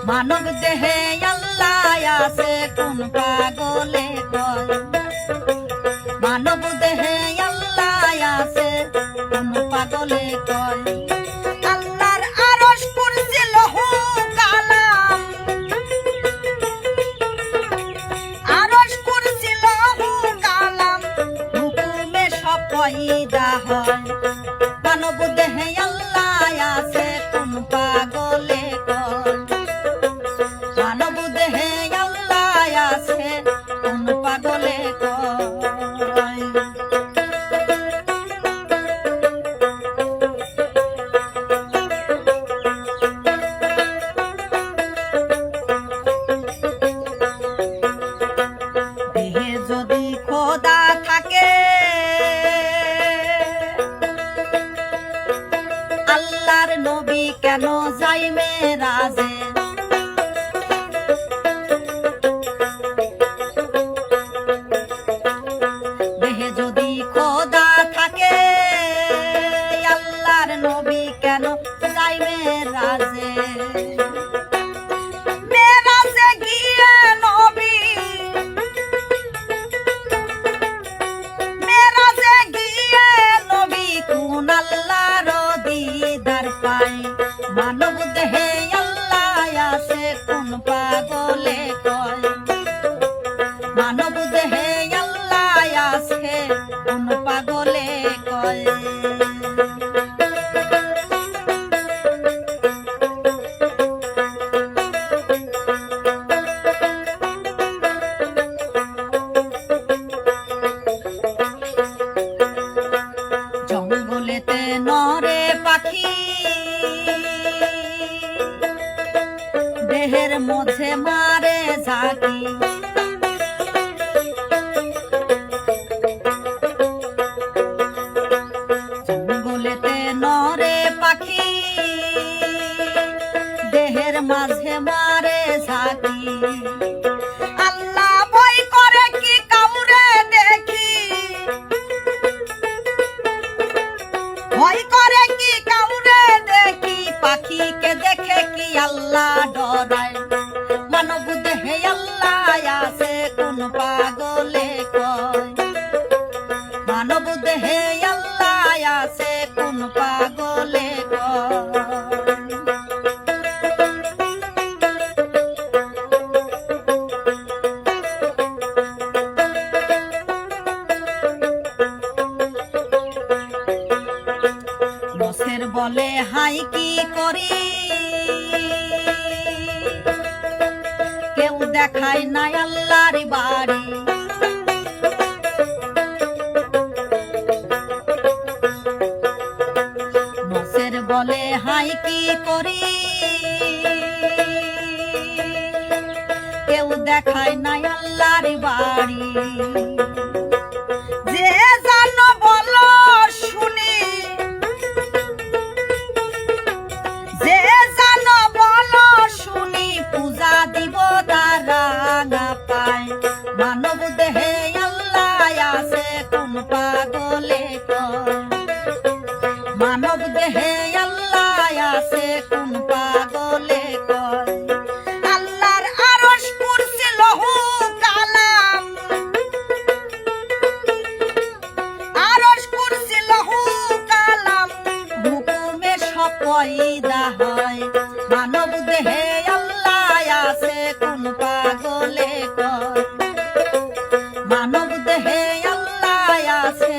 মানব দেহে আল্লাহ আছে কোন পাগলে কয় মানব দেহে আল্লাহ আছে কোন পাগলে কয় আল্লাহর আরশ কুরসি লৌহ কালাম আরশ কুরসি লৌহ কালাম হুকুমে সব পয়দা হয় মানব দেহে আল্লাহ আছে কোন পাগলে কয় মানব দেহে আল্লাহ আছে কোন পাগলে কয় দেহে যদি খোদা থাকে আল্লাহর নবী কেন যাই মেরাজে দেহে যদি খোদা থাকে আল্লাহর নবী কেন যাই মেরাজে মেরাজে গিয়ে নবী মেরাজে গিয়ে নবী কোন আল্লাহর দিদার পায় মানব দেহে আল্লাহ আছে কোন পাগলে কয় মানব দেহে আল্লাহ আছে কোন পাগলে কয় জঙ্গলেতে নরে পাখি দেহের মধ্যে মারে ঝাঁকি জঙ্গলেতে নরে পাখি দেহের মাঝে মারে ঝাঁকি আল্লাহ ভয় করে কি কাউরে দেখি ভয় করে কি কাউরে দেখি পাখিকে দেখে কি আল্লাহ ডরায় মানব দেহে আল্লাহ আছে কোন পাগলে কয় মানব দেহে আল্লাহ আছে কোন পাগলে কয় বসের বলে হাই কি করি কেউ দেখায় না আল্লাহর বাড়ি বসের বলে হাই কি করি কেউ দেখায় না আল্লাহর বাড়ি যে জানো বলো শুনি যে জানো বলো শুনি পূজা দিব তারা না পায় মানব দেহে আল্লাহ আছে কোন পাগলে কয় মানব দেহে আল্লাহ আছে কোন পাগলে কয় আল্লাহর আরশ কুরসি লৌহ কালাম আরশ কুরসি লৌহ কালাম হুকুমে সব পয়দা হয় মানব দেহে আল্লাহ আছে কোন পাগলে কয় মানব দেহে আল্লাহ আছে